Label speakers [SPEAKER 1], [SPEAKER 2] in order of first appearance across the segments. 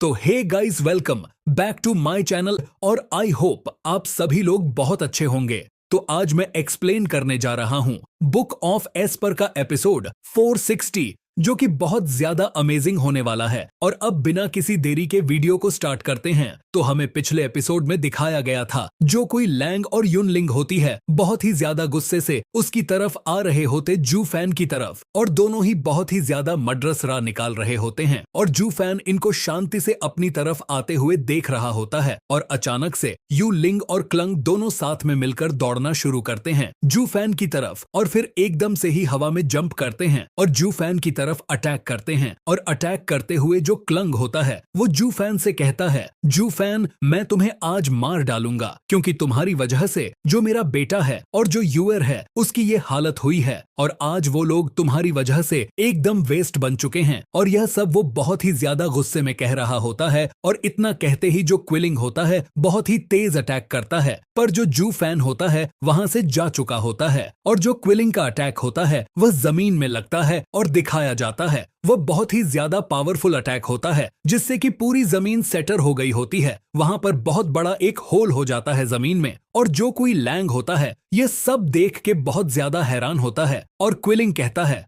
[SPEAKER 1] तो hey guys, welcome back to my channel और I hope आप सभी लोग बहुत अच्छे होंगे। तो आज मैं एक्सप्लेन करने जा रहा हूं बुक ऑफ एस्पर का एपिसोड 460, जो कि बहुत ज्यादा अमेजिंग होने वाला है। और अब बिना किसी देरी के वीडियो को स्टार्ट करते हैं। तो हमें पिछले एपिसोड में दिखाया गया था जो कोई लैंग और युनलिंग होती है बहुत ही ज्यादा गुस्से से उसकी तरफ आ रहे होते जू फैन की तरफ, और दोनों ही बहुत ही ज्यादा मडरस राह निकाल रहे होते हैं। और जू फैन इनको शांति से अपनी तरफ आते हुए देख रहा होता है और अचानक से यू लिंग और क्लंग दोनों साथ में मिलकर दौड़ना शुरू करते हैं जू फैन की तरफ, और फिर एकदम से ही हवा में जंप करते हैं और जू फैन की तरफ अटैक करते हैं। और अटैक करते हुए जो क्लंग होता है वो जू फैन से कहता है, जू फैन, मैं तुम्हें आज मार डालूंगा क्योंकि तुम्हारी वजह से जो मेरा बेटा है और जो यूअर है उसकी ये हालत हुई है, और आज वो लोग तुम्हारी वजह से एकदम वेस्ट बन चुके हैं। और यह सब वो बहुत ही ज्यादा गुस्से में कह रहा होता है, और इतना कहते ही जो क्विलिंग होता है बहुत ही तेज अटैक करता है, पर जो जू फैन होता है वहां से जा चुका होता है। और जो क्विलिंग का अटैक होता है वह जमीन में लगता है और दिखाया जाता है वह बहुत ही ज्यादा पावरफुल अटैक होता है, जिससे कि पूरी जमीन सेटर हो गई होती है। वहां पर बहुत बड़ा एक होल हो जाता है जमीन में, और जो कोई लैंग होता है ये सब देख के बहुत ज्यादा हैरान होता है। और क्विलिंग कहता है,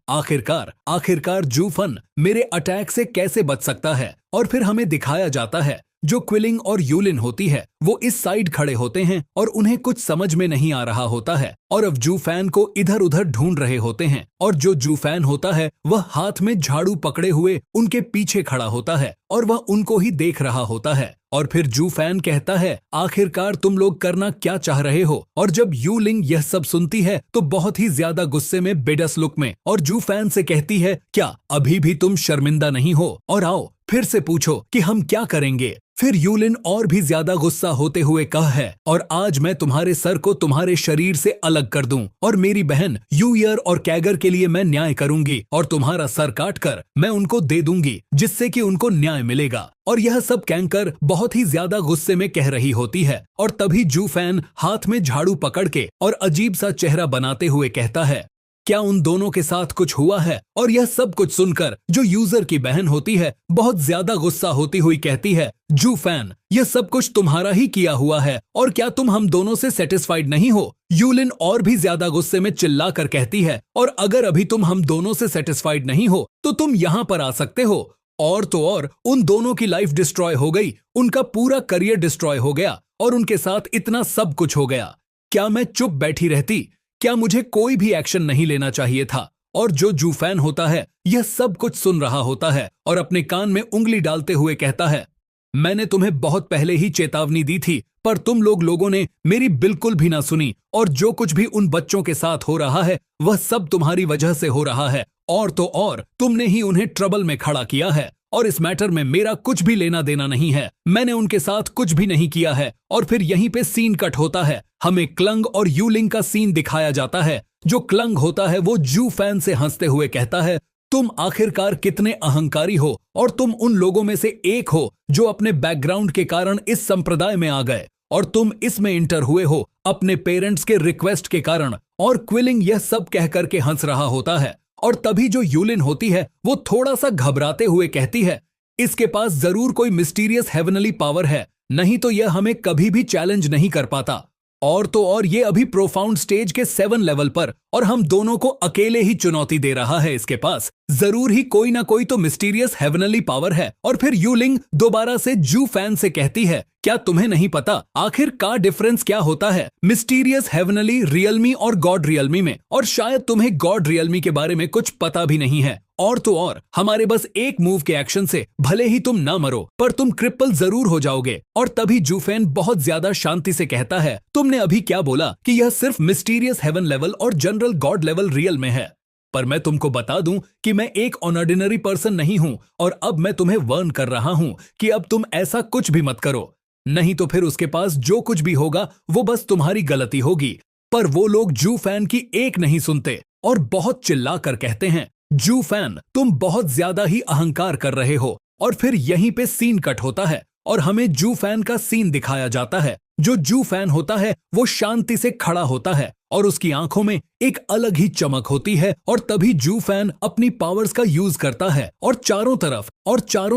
[SPEAKER 1] आखिरकार जू फैन मेरे अटैक से कैसे बच सकता है। और फिर हमें दिखाया जाता है जो क्विलिंग और यूलिन होती है वो इस साइड खड़े होते हैं और उन्हें कुछ समझ में नहीं आ रहा होता है, और अब जू फैन को इधर उधर ढूंढ रहे होते हैं। और जो जू फैन होता है वह हाथ में झाड़ू पकड़े हुए उनके पीछे खड़ा होता है और वह उनको ही देख रहा होता है। और फिर जू फैन कहता है, आखिरकार तुम लोग करना क्या चाह रहे हो। और जब यू लिंग यह सब सुनती है तो बहुत ही ज्यादा गुस्से में, बेडस लुक में, और जू फैन से कहती है, क्या अभी भी तुम शर्मिंदा नहीं हो? और आओ फिर से पूछो कि हम क्या करेंगे। फिर यूलिन और भी ज्यादा गुस्सा होते हुए कहा है, और आज मैं तुम्हारे सर को तुम्हारे शरीर से अलग कर दूं, और मेरी बहन यूयर और कैगर के लिए मैं न्याय करूंगी, और तुम्हारा सर काटकर मैं उनको दे दूंगी जिससे कि उनको न्याय मिलेगा। और यह सब कहकर बहुत ही ज्यादा गुस्से में कह रही होती है। और तभी जू फैन हाथ में झाड़ू पकड़ के और अजीब सा चेहरा बनाते हुए कहता है, क्या उन दोनों के साथ कुछ हुआ है? और यह सब कुछ सुनकर जो यूजर की बहन होती है बहुत ज्यादा गुस्सा होती हुई कहती है, जू फैन, यह सब कुछ तुम्हारा ही किया हुआ है, और क्या तुम हम दोनों से सेटिस्फाइड नहीं हो? यूलिन और भी ज्यादा गुस्से में चिल्लाकर कहती है, और अगर अभी तुम हम दोनों से सेटिस्फाइड नहीं हो तो तुम यहाँ पर आ सकते हो। और तो और उन दोनों की लाइफ डिस्ट्रॉय हो गई, उनका पूरा करियर डिस्ट्रॉय हो गया, और उनके साथ इतना सब कुछ हो गया। क्या मैं चुप बैठी रहती? क्या मुझे कोई भी एक्शन नहीं लेना चाहिए था? और जो जू फैन होता है यह सब कुछ सुन रहा होता है और अपने कान में उंगली डालते हुए कहता है, मैंने तुम्हें बहुत पहले ही चेतावनी दी थी, पर तुम लोगों ने मेरी बिल्कुल भी ना सुनी, और जो कुछ भी उन बच्चों के साथ हो रहा है वह सब तुम्हारी वजह से हो रहा है, और तो और तुमने ही उन्हें ट्रबल में खड़ा किया है, और इस मैटर में मेरा कुछ भी लेना देना नहीं है। मैंने उनके साथ कुछ भी नहीं किया है। और फिर यहीं पे सीन कट होता है, हमें क्लंग और यूलिंग का सीन दिखाया जाता है। जो क्लंग होता है वो जू फैन से हंसते हुए कहता है, तुम आखिरकार कितने अहंकारी हो, और तुम उन लोगों में से एक हो जो अपने बैकग्राउंड के कारण इस संप्रदाय में आ गए, और तुम इसमें इंटर हुए हो अपने पेरेंट्स के रिक्वेस्ट के कारण। और क्विलिंग यह सब कह करके हंस रहा होता है। और तभी जो यूलिन होती है वो थोड़ा सा घबराते हुए कहती है, इसके पास जरूर कोई मिस्टीरियस हेवनली पावर है, नहीं तो यह हमें कभी भी चैलेंज नहीं कर पाता। और तो और ये अभी प्रोफाउंड स्टेज के 7 लेवल पर, और हम दोनों को अकेले ही चुनौती दे रहा है। इसके पास जरूर ही कोई ना कोई तो मिस्टीरियस हेवनली पावर है। और फिर यूलिंग दोबारा से जू फैन से कहती है, क्या तुम्हें नहीं पता आखिर का डिफरेंस क्या होता है मिस्टीरियस हेवनली रियलमी और गॉड रियलमी में? और शायद तुम्हें गॉड रियलमी के बारे में कुछ पता भी नहीं है। और तो और हमारे बस एक मूव के एक्शन से भले ही तुम ना मरो, पर तुम क्रिपल जरूर हो जाओगे। और तभी जू फैन बहुत ज्यादा शांति से कहता है, तुमने अभी क्या बोला कि यह सिर्फ मिस्टीरियस हेवन लेवल और जनरल गॉड लेवल रियल में है, पर मैं तुमको बता दूं कि मैं एक ऑर्डिनरी पर्सन नहीं हूं, और अब मैं तुम्हें वार्न कर रहा हूं कि अब तुम ऐसा कुछ भी मत करो, नहीं तो फिर उसके पास जो कुछ भी होगा वो बस तुम्हारी गलती होगी। पर वो लोग जू फैन की एक नहीं सुनते और बहुत चिल्ला कर कहते हैं, जू फैन, तुम बहुत ज्यादा ही अहंकार कर रहे हो। और फिर यहीं पे सीन कट होता है और हमें जू फैन का सीन दिखाया जाता है। जो जू फैन होता है वो शांति से खड़ा होता है और उसकी आंखों में एक अलग ही चमक होती है। और तभी जू फैन अपनी पावर्स का यूज करता है और चारों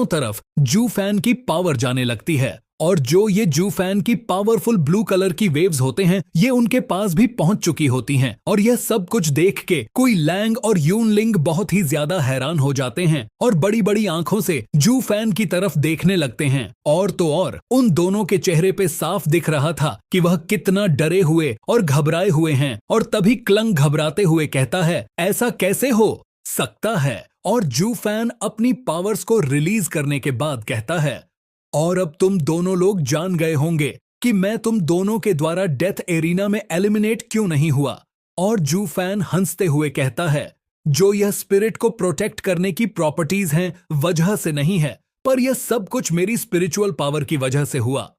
[SPEAKER 1] तरफ जू फैन की पावर जाने लगती है। और जो ये जू फैन की पावरफुल ब्लू कलर की वेव्स होते हैं, ये उनके पास भी पहुंच चुकी होती हैं। और यह सब कुछ देख के कुई लैंग और यून लिंग बहुत ही ज्यादा हैरान हो जाते हैं और बड़ी बड़ी आंखों से जू फैन की तरफ देखने लगते हैं। और तो और उन दोनों के चेहरे पे साफ दिख रहा था कि वह कितना डरे हुए और घबराए हुए हैं। और तभी क्लंग घबराते हुए कहता है, ऐसा कैसे हो सकता है? और जू फैन अपनी पावर्स को रिलीज करने के बाद कहता है, और अब तुम दोनों लोग जान गए होंगे कि मैं तुम दोनों के द्वारा डेथ एरिना में एलिमिनेट क्यों नहीं हुआ। और जू फैन हंसते हुए कहता है, जो यह स्पिरिट को प्रोटेक्ट करने की प्रॉपर्टीज हैं वजह से नहीं है, पर यह सब कुछ मेरी स्पिरिचुअल पावर की वजह से हुआ।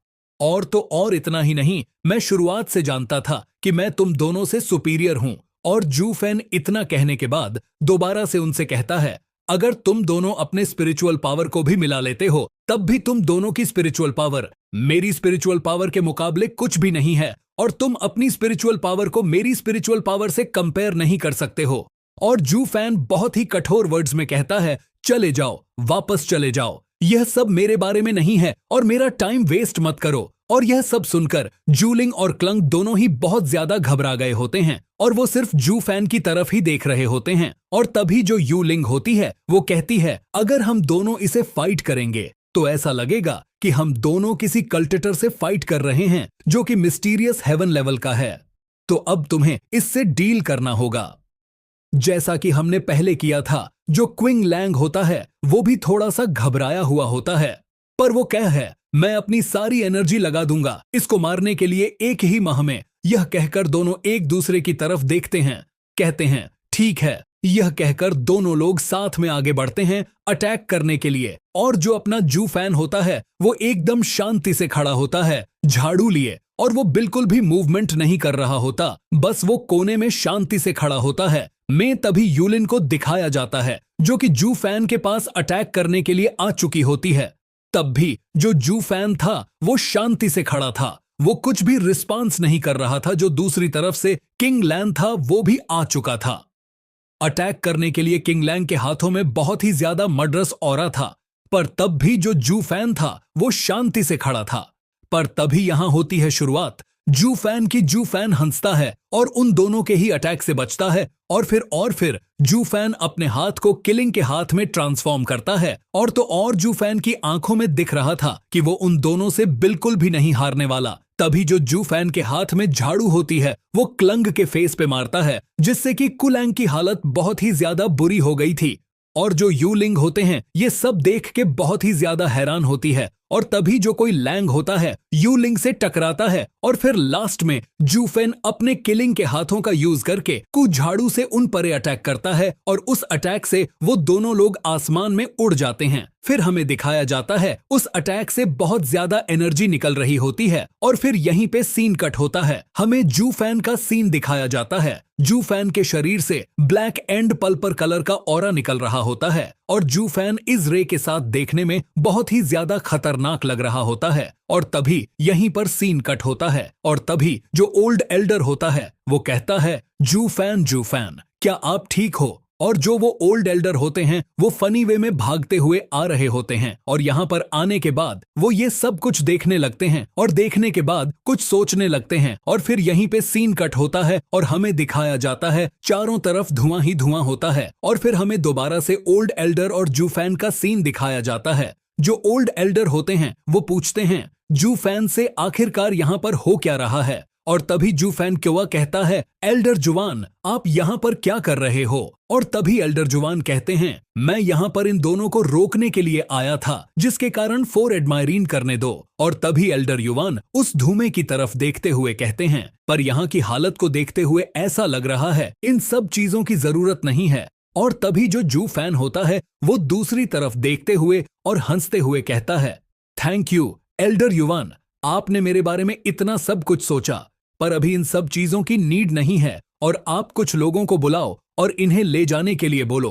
[SPEAKER 1] और तो और इतना ही नहीं, मैं शुरुआत से जानता था कि मैं तुम दोनों से सुपीरियर हूं। और जू फैन इतना कहने के बाद दोबारा से उनसे कहता है, अगर तुम दोनों अपने स्पिरिचुअल पावर को भी मिला लेते हो, तब भी तुम दोनों की स्पिरिचुअल पावर मेरी स्पिरिचुअल पावर के मुकाबले कुछ भी नहीं है। और तुम अपनी स्पिरिचुअल पावर को मेरी स्पिरिचुअल पावर से कंपेयर नहीं कर सकते हो। और जू फैन बहुत ही कठोर वर्ड्स में कहता है, चले जाओ, वापस चले जाओ, यह सब मेरे बारे में नहीं है और मेरा टाइम वेस्ट मत करो। और यह सब सुनकर जूलिंग और क्लंग दोनों ही बहुत ज्यादा घबरा गए होते हैं और वो सिर्फ जू फैन की तरफ ही देख रहे होते हैं। और तभी जो यूलिंग होती है वो कहती है, अगर हम दोनों इसे फाइट करेंगे तो ऐसा लगेगा कि हम दोनों किसी कल्टेटर से फाइट कर रहे हैं जो कि मिस्टीरियस हेवन लेवल का है। तो अब तुम्हें इससे डील करना होगा, जैसा कि हमने पहले किया था। जो क्विंग लैंग होता है वो भी थोड़ा सा घबराया हुआ होता है, पर वो क्या है, मैं अपनी सारी एनर्जी लगा दूंगा इसको मारने के लिए एक ही माह में। यह कहकर दोनों एक दूसरे की तरफ देखते हैं, कहते हैं ठीक है। यह कहकर दोनों लोग साथ में आगे बढ़ते हैं अटैक करने के लिए। और जो अपना जू फैन होता है वो एकदम शांति से खड़ा होता है झाड़ू लिए, और वो बिल्कुल भी मूवमेंट नहीं कर रहा होता, बस वो कोने में शांति से खड़ा होता है। में तभी यूलिन को दिखाया जाता है जो कि जू फैन के पास अटैक करने के लिए आ चुकी होती है। तब भी जो जू फैन था वो शांति से खड़ा था, वो कुछ भी रिस्पांस नहीं कर रहा था। जो दूसरी तरफ से किंग लैन था वो भी आ चुका था अटैक करने के लिए। किंग लैंग के हाथों में बहुत ही ज्यादा मर्डरस ऑरा था, पर तब भी जो जू फैन था वो शांति से खड़ा था। पर तभी यहां होती है शुरुआत। जू फैन हंसता है और उन दोनों के ही अटैक से बचता है। और फिर जू फैन अपने हाथ को किलिंग के हाथ में ट्रांसफॉर्म करता है। और तो और जू फैन की आंखों में दिख रहा था कि वो उन दोनों से बिल्कुल भी नहीं हारने वाला। तभी जो जू फैन के हाथ में झाड़ू होती है वो क्लंग के फेस पे मारता है, जिससे कि कुलैंग की हालत बहुत ही ज्यादा बुरी हो गई थी। और जो यूलिंग होते हैं ये सब देख के बहुत ही ज्यादा हैरान होती है। और तभी जो कोई लैंग होता है यूलिंग से टकराता है और फिर लास्ट में जू फैन अपने किलिंग के हाथों का यूज करके झाड़ू से उन पर अटैक करता है। और उस अटैक से वो दोनों लोग आसमान में उड़ जाते हैं। फिर हमें दिखाया जाता है उस अटैक से बहुत ज्यादा एनर्जी निकल रही होती है। और फिर यहीं पे सीन कट होता है, हमें जू फैन का सीन दिखाया जाता है। जू फैन के शरीर से ब्लैक एंड पल्पर कलर का ऑरा निकल रहा होता है और जू फैन इस रे के साथ देखने में बहुत ही ज्यादा खतरनाक लग रहा होता है। और तभी यहीं पर सीन कट होता है और तभी जो ओल्ड एल्डर होता है वो कहता है, जू फैन क्या आप ठीक हो? और जो वो ओल्ड एल्डर होते हैं वो फनी वे में भागते हुए आ रहे होते हैं। और यहाँ पर आने के बाद वो ये सब कुछ देखने लगते हैं और देखने के बाद कुछ सोचने लगते हैं। और फिर यहीं पे सीन कट होता है और हमें दिखाया जाता है चारों तरफ धुआं ही धुआं होता है। और फिर हमें दोबारा से ओल्ड एल्डर और जू फैन का सीन दिखाया जाता है। जो ओल्ड एल्डर होते हैं वो पूछते हैं जू फैन से, आखिरकार यहाँ पर हो क्या रहा है? और तभी जू फैन क्यों कहता है, एल्डर जुवान आप यहाँ पर क्या कर रहे हो? और तभी एल्डर जुवान कहते हैं, मैं यहाँ पर इन दोनों को रोकने के लिए आया था, जिसके कारण 4 एडमायरीन करने दो। और तभी एल्डर युवान उस धुएं की तरफ देखते हुए कहते हैं, पर यहाँ की हालत को देखते हुए ऐसा लग रहा है इन सब चीजों की जरूरत नहीं है। और तभी जो जू फैन होता है वो दूसरी तरफ देखते हुए और हंसते हुए कहता है, थैंक यू एल्डर युवान, आपने मेरे बारे में इतना सब कुछ सोचा, पर अभी इन सब चीजों की नीड नहीं है। और आप कुछ लोगों को बुलाओ और इन्हें ले जाने के लिए बोलो।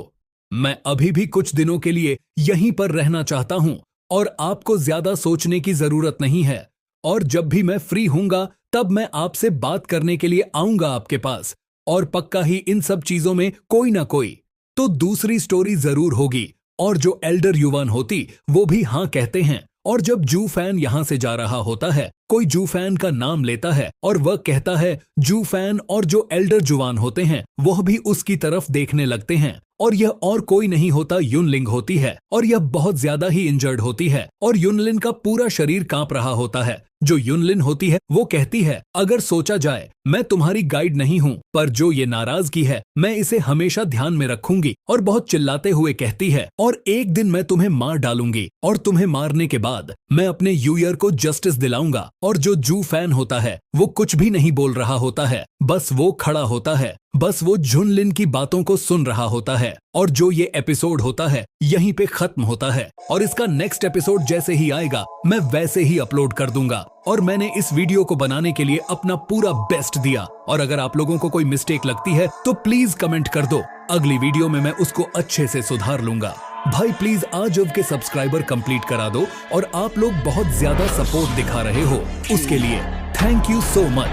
[SPEAKER 1] मैं अभी भी कुछ दिनों के लिए यहीं पर रहना चाहता हूं और आपको ज्यादा सोचने की जरूरत नहीं है। और जब भी मैं फ्री हूंगा तब मैं आपसे बात करने के लिए आऊंगा आपके पास, और पक्का ही इन सब चीजों में कोई ना कोई तो दूसरी स्टोरी जरूर होगी। और जो एल्डर युवान होती वो भी हाँ कहते हैं। और जब जू फैन यहाँ से जा रहा होता है, कोई जू फैन का नाम लेता है और वह कहता है जू फैन, और जो एल्डर जुवान होते हैं वह भी उसकी तरफ देखने लगते हैं। और यह और कोई नहीं होता, युनलिंग होती है। और यह बहुत ज्यादा ही इंजर्ड होती है और युनलिन का पूरा शरीर कांप रहा होता है। जो युनलिन होती है वो कहती है, अगर सोचा जाए मैं तुम्हारी गाइड नहीं हूँ, पर जो ये नाराजगी है मैं इसे हमेशा ध्यान में रखूंगी। और बहुत चिल्लाते हुए कहती है, और एक दिन मैं तुम्हें मार डालूंगी, और तुम्हें मारने के बाद मैं अपने यूयर को जस्टिस दिलाऊंगा। और जो जू फैन होता है वो कुछ भी नहीं बोल रहा होता है, बस वो खड़ा होता है, बस वो जुनलिन की बातों को सुन रहा होता है। और जो ये एपिसोड होता है यहीं पे खत्म होता है। और इसका नेक्स्ट एपिसोड जैसे ही आएगा मैं वैसे ही अपलोड कर दूंगा। और मैंने इस वीडियो को बनाने के लिए अपना पूरा बेस्ट दिया। और अगर आप लोगों को कोई मिस्टेक लगती है तो प्लीज कमेंट कर दो, अगली वीडियो में मैं उसको अच्छे से सुधार लूंगा। भाई प्लीज आज के सब्सक्राइबर कंप्लीट करा दो, और आप लोग बहुत ज्यादा सपोर्ट दिखा रहे हो, उसके लिए थैंक यू सो मच।